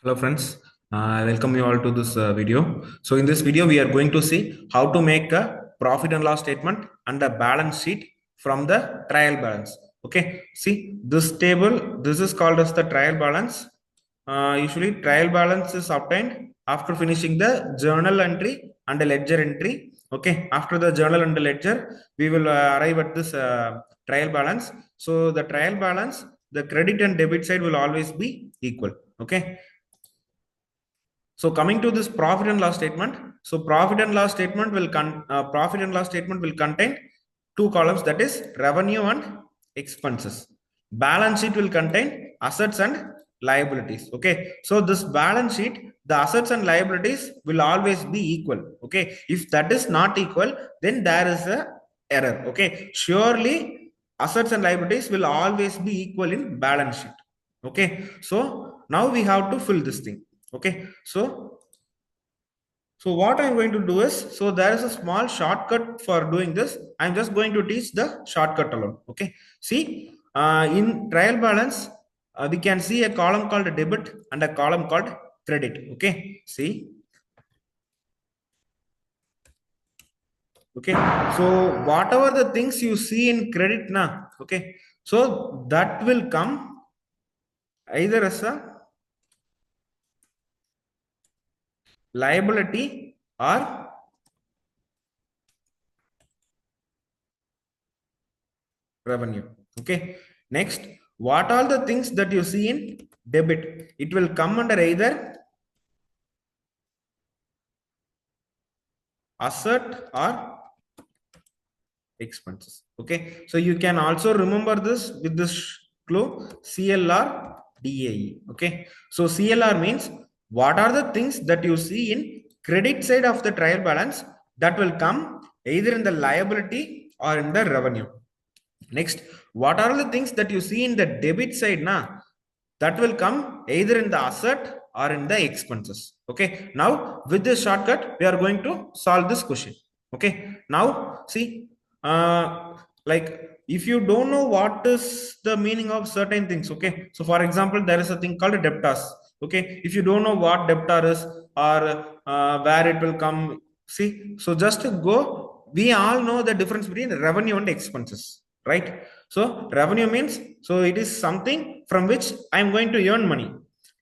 Hello friends, welcome you all to this video. So in this video, we are going to see how to make a profit and loss statement and a balance sheet from the trial balance. Okay, see this table, this is called as the trial balance. Usually trial balance is obtained after finishing the journal entry and the ledger entry. Okay, after the journal and the ledger, we will arrive at this trial balance. So the trial balance, the credit and debit side will always be equal. Okay, so coming to this profit and loss statement, so profit and loss statement will contain two columns, that is revenue and expenses. Balance sheet will contain assets and liabilities. Okay, so this balance sheet, the assets and liabilities will always be equal. Okay, if that is not equal, then there is a error. Okay, surely assets and liabilities will always be equal in balance sheet. Okay, so now we have to fill this thing. Okay, so what I'm going to do is, so there is a small shortcut for doing this. I'm just going to teach the shortcut alone. Okay, see, in trial balance, we can see a column called debit and a column called credit. Okay, see, okay, so whatever the things you see in credit now, okay, so that will come either as a liability or revenue. Okay, next, what are the things that you see in debit? It will come under either asset or expenses. Okay, so you can also remember this with this clue, CLR DAE. Okay, so CLR means what are the things that you see in credit side of the trial balance that will come either in the liability or in the revenue. Next, what are the things that you see in the debit side now? That will come either in the asset or in the expenses. Okay, now with this shortcut, we are going to solve this question. Okay, now see, like if you don't know what is the meaning of certain things, okay, so for example, there is a thing called debtors. Okay, if you don't know what debtor is or where it will come, see, so just to go, we all know the difference between revenue and expenses, right? So revenue means, so it is something from which I am going to earn money.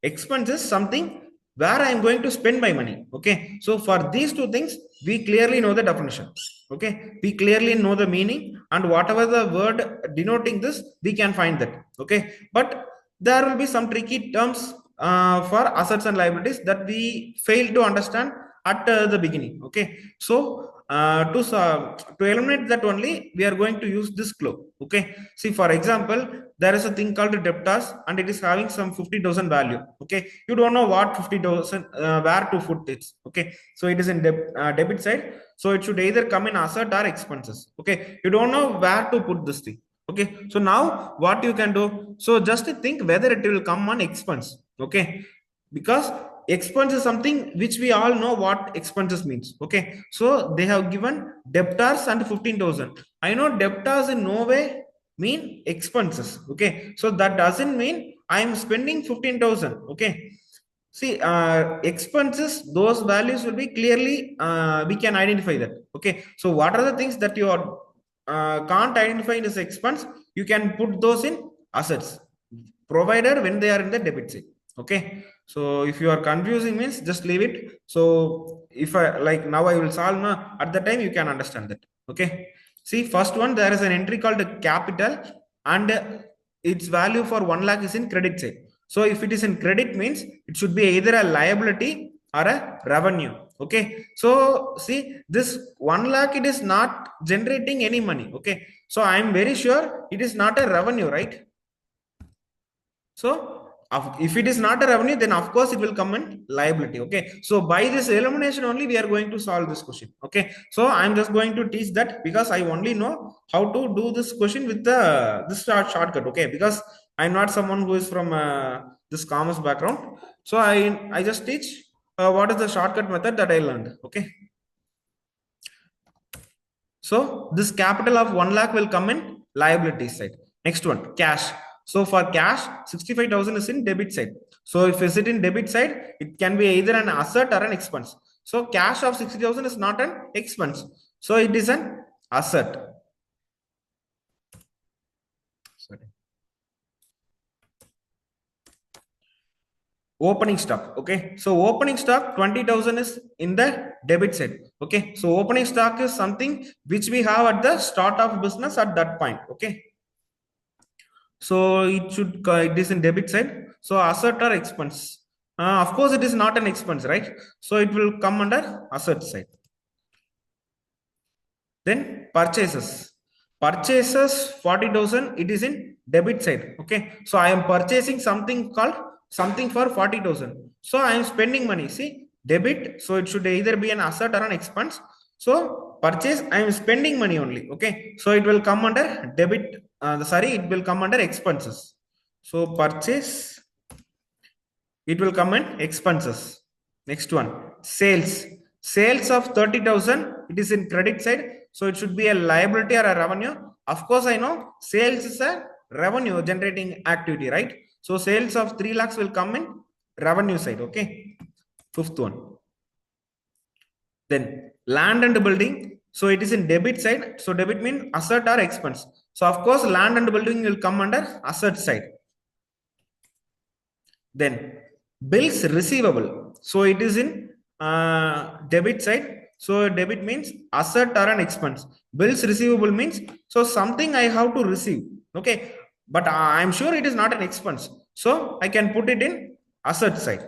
Expense is something where I am going to spend my money. Okay, so for these two things, we clearly know the definition. Okay, we clearly know the meaning, and whatever the word denoting this, we can find that. Okay, but there will be some tricky terms for assets and liabilities that we fail to understand at the beginning. Okay, so to eliminate that only, we are going to use this clue. Okay, see, for example, there is a thing called debtors and it is having some 50,000 value. Okay, you don't know what 50,000 where to put it. Okay, so it is in debit side, so it should either come in asset or expenses. Okay, you don't know where to put this thing. Okay, so now what you can do, so just think whether it will come on expense. Okay, because expense is something which we all know what expenses means. Okay, so they have given debtors and 15,000. I know debtors in no way mean expenses. Okay, so that doesn't mean I am spending 15,000. Okay, see, expenses, those values will be clearly, we can identify that. Okay, so what are the things that you are can't identify as expense, you can put those in assets, provided when they are in the debit side. Okay, so if you are confusing means just leave it. So if I like now I will solve now, at the time you can understand that. Okay, see, first one, there is an entry called capital and its value for 1 lakh is in credit side. So if it is in credit means it should be either a liability or a revenue. Okay, so see, this 1 lakh, it is not generating any money. Okay, so I am very sure it is not a revenue, right? So if it is not a revenue, then of course it will come in liability. Okay, so by this elimination only we are going to solve this question. Okay, so I'm just going to teach that because I only know how to do this question with the this shortcut. Okay, because I'm not someone who is from this commerce background, so I just teach what is the shortcut method that I learned. Okay, so this capital of 1 lakh will come in liability side. Next one, cash. So for cash, 65,000 is in debit side. So if is it in debit side, it can be either an asset or an expense. So cash of 60,000 is not an expense. So it is an asset. Sorry. Opening stock. Okay. So opening stock 20,000 is in the debit side. Okay. So opening stock is something which we have at the start of business at that point. Okay. So it is in debit side. So asset or expense. Of course, it is not an expense, right? So it will come under asset side. Then purchases. Purchases 40,000. It is in debit side. Okay. So I am purchasing something called something for 40,000. So I am spending money. See, debit. So it should either be an asset or an expense. So purchase, I am spending money only. Okay. So it will come under debit. It will come under expenses. So purchase, it will come in expenses. Next one, sales. Sales of 30,000. It is in credit side. So it should be a liability or a revenue. Of course, I know sales is a revenue generating activity, right? So sales of 3 lakhs will come in revenue side. Okay. Fifth one. Then land and building. So it is in debit side. So debit means asset or expense. So of course, land and building will come under asset side. Then bills receivable. So it is in debit side. So debit means asset or an expense. Bills receivable means so something I have to receive. Okay. But I'm sure it is not an expense. So I can put it in asset side.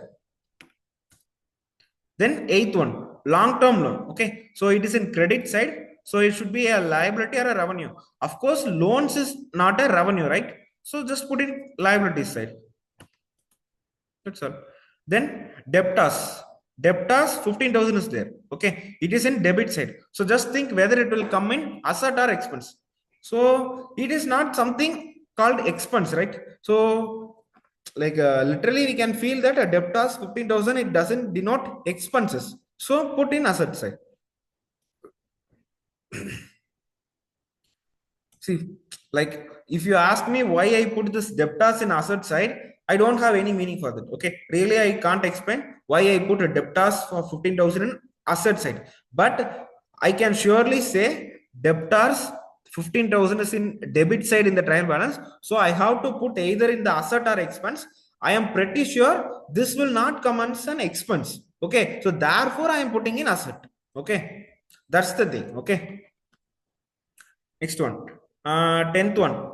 Then eighth one, long-term loan. Okay. So it is in credit side. So it should be a liability or a revenue. Of course, loans is not a revenue, right? So just put it liability side. That's all. Then debtors. Debtors 15,000 is there. Okay. It is in debit side. So just think whether it will come in asset or expense. So it is not something called expense, right? So like literally we can feel that a debtors 15,000, it doesn't denote expenses. So put in asset side. See, like if you ask me why I put this debtors in asset side, I don't have any meaning for that. Okay. Really, I can't explain why I put a debtors for 15,000 in asset side. But I can surely say debtors 15,000 is in debit side in the trial balance. So I have to put either in the asset or expense. I am pretty sure this will not come as an expense. Okay. So therefore, I am putting in asset. Okay. That's the thing. Okay. Next one. 10th one.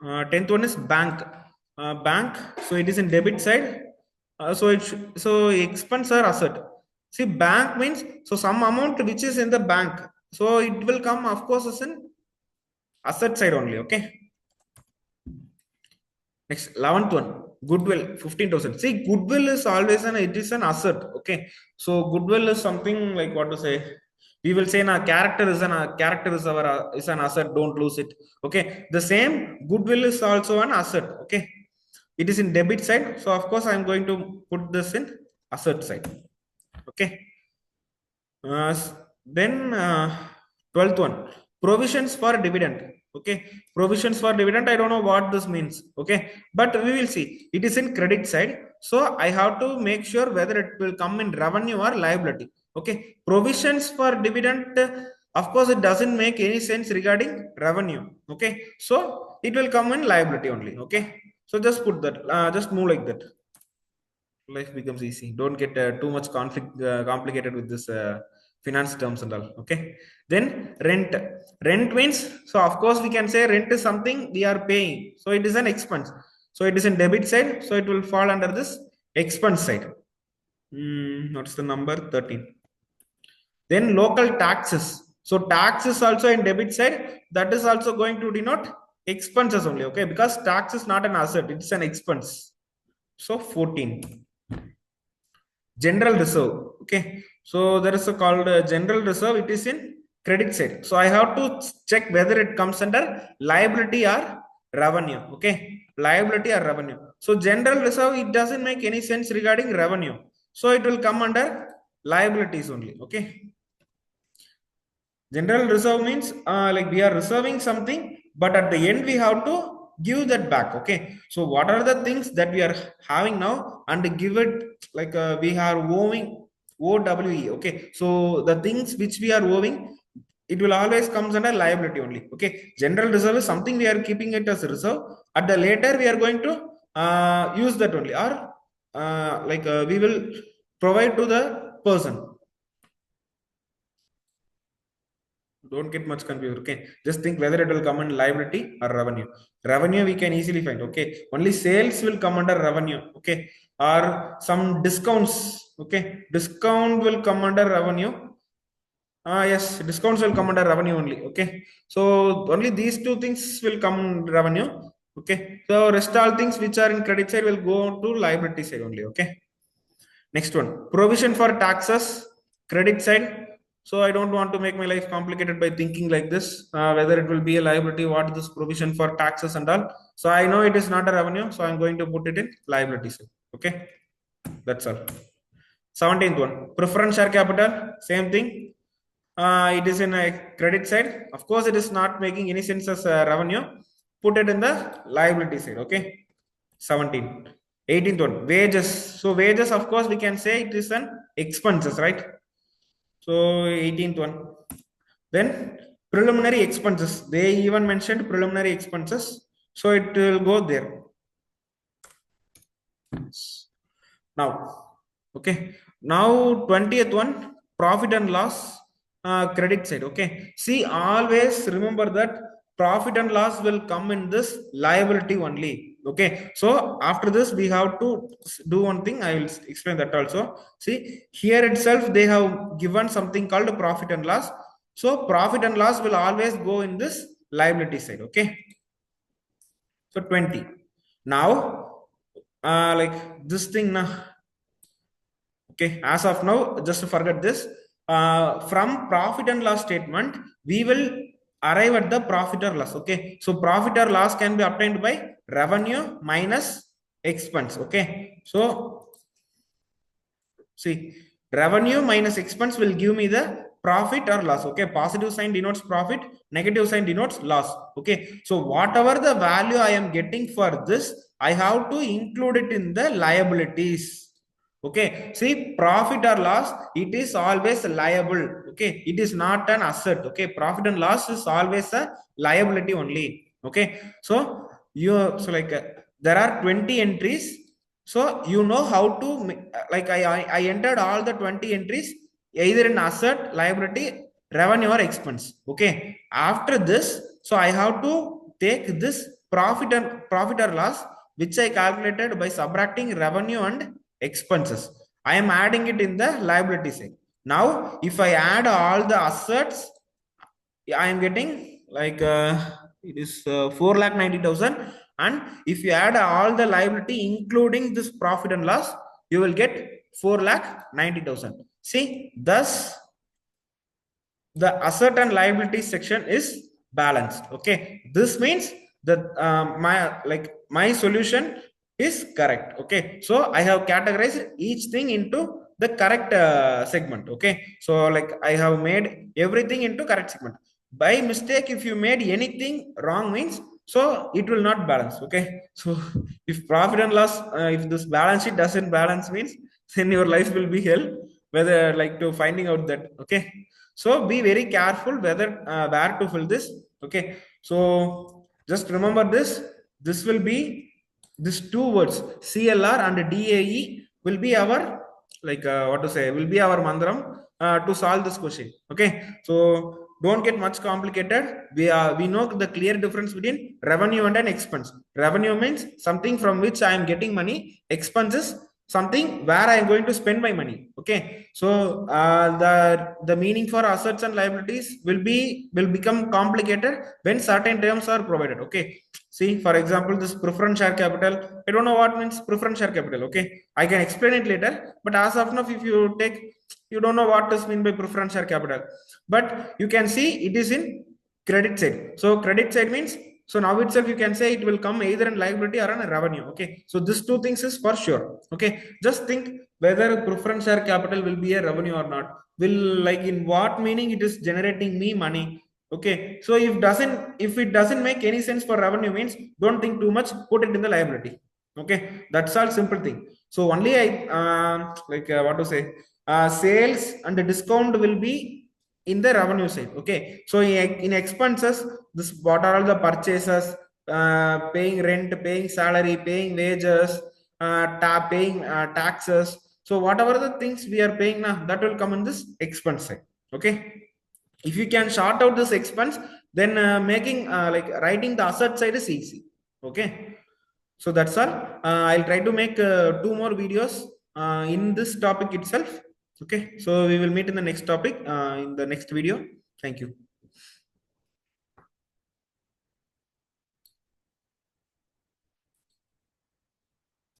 10th one is bank. Bank. So it is in debit side. So expense or asset. See, bank means so some amount which is in the bank. So it will come, of course, as an asset side only. Okay. Next, 11th one. Goodwill 15,000. See, goodwill is always it is an asset. Okay. So goodwill is something like what to say. We will say na character is an asset. Don't lose it. Okay. The same goodwill is also an asset. Okay. It is in debit side. So of course, I'm going to put this in asset side. Okay. Then 12th one, provisions for dividend. Okay. Provisions for dividend. I don't know what this means. Okay. But we will see. It is in credit side. So I have to make sure whether it will come in revenue or liability. Okay. Provisions for dividend. Of course, it doesn't make any sense regarding revenue. Okay. So it will come in liability only. Okay. So just put that. Just move like that. Life becomes easy. Don't get too much complicated with this finance terms and all. Okay. Then rent means, so of course we can say rent is something we are paying, so it is an expense. So it is in debit side, so it will fall under this expense side. What's the number? 13. Then local taxes. So tax is also in debit side, that is also going to denote expenses only. Okay, because tax is not an asset, it's an expense. So 14. General reserve. Okay. So there is a called general reserve. It is in credit side. So I have to check whether it comes under liability or revenue. Okay. Liability or revenue. So general reserve, it doesn't make any sense regarding revenue. So it will come under liabilities only. Okay. General reserve means like we are reserving something, but at the end we have to give that back. Okay, so what are the things that we are having now and give it like we are owing OWE. Okay, so the things which we are owing, it will always comes under liability only. Okay, general reserve is something we are keeping it as a reserve. At the later we are going to use that only, or we will provide to the person. Don't get much confused. Okay, just think whether it will come in liability or revenue. Revenue we can easily find. Okay, only sales will come under revenue. Okay, or some discounts. Okay, discount will come under revenue. Yes, discounts will come under revenue only. Okay, so only these two things will come in revenue. Okay, so rest all things which are in credit side will go to liability side only. Okay, next one, provision for taxes, credit side. So I don't want to make my life complicated by thinking like this, whether it will be a liability, what is this provision for taxes and all. So I know it is not a revenue, so I'm going to put it in liability side. Okay, that's all. 17th one, preference share capital, same thing. It is in a credit side. Of course, it is not making any sense as revenue. Put it in the liability side. Okay, 17. 18th one, wages. So wages, of course, we can say it is an expenses, right? So 18th one. Then preliminary expenses. They even mentioned preliminary expenses. So it will go there. Now, okay. Now 20th one, profit and loss, credit side. Okay. See, always remember that profit and loss will come in this liability only. Okay. So after this, we have to do one thing. I will explain that also. See, here itself, they have given something called profit and loss. So profit and loss will always go in this liability side. Okay. So 20. Now, like this thing now. Okay, as of now, just to forget this, from profit and loss statement, we will arrive at the profit or loss. Okay, so profit or loss can be obtained by revenue minus expense. Okay, so see, revenue minus expense will give me the profit or loss. Okay, positive sign denotes profit, negative sign denotes loss. Okay, so whatever the value I am getting for this, I have to include it in the liabilities. Okay, see, profit or loss, it is always liable. Okay, it is not an asset. Okay, profit and loss is always a liability only. Okay, so there are 20 entries. So you know how to I entered all the 20 entries either in asset, liability, revenue or expense. Okay, after this, so I have to take this profit or loss which I calculated by subtracting revenue and expenses. I am adding it in the liability side. Now, if I add all the assets, I am getting like it is 4,90,000. And if you add all the liability, including this profit and loss, you will get 4,90,000. See, thus the asset and liability section is balanced. Okay, this means that my solution is correct. Okay, so I have categorized each thing into the correct segment. Okay, so like I have made everything into correct segment. By mistake, if you made anything wrong means, so it will not balance. Okay, so if profit and loss, if this balance sheet doesn't balance means, then your life will be hell, whether like to finding out that. Okay, so be very careful whether where to fill this. Okay, so just remember this. This will be these two words CLR and DAE will be our what to say, will be our mandram to solve this question. Okay, so don't get much complicated. We know the clear difference between revenue and an expense. Revenue means something from which I am getting money. Expenses something where I am going to spend my money. Okay, so the meaning for assets and liabilities will become complicated when certain terms are provided. Okay, see, for example, this preference share capital. I don't know what means preference share capital. Okay, I can explain it later. But as of now, if you take, you don't know what is mean by preference share capital. But you can see it is in credit side. So credit side means, so now itself you can say it will come either in liability or in a revenue. Okay, so these two things is for sure. Okay, just think whether preference share capital will be a revenue or not. Will, like, in what meaning it is generating me money. Okay, so if it doesn't make any sense for revenue means don't think too much, put it in the liability. Okay, that's all simple thing. So only I like what to say, sales and the discount will be in the revenue side. Okay, so in expenses, this what are all the purchases, paying rent, paying salary, paying wages, paying taxes. So whatever the things we are paying now, that will come in this expense side. Okay, if you can short out this expense, then making like writing the asset side is easy. Okay, so that's all. I'll try to make two more videos in this topic itself. Okay, so we will meet in the next topic in the next video. Thank you.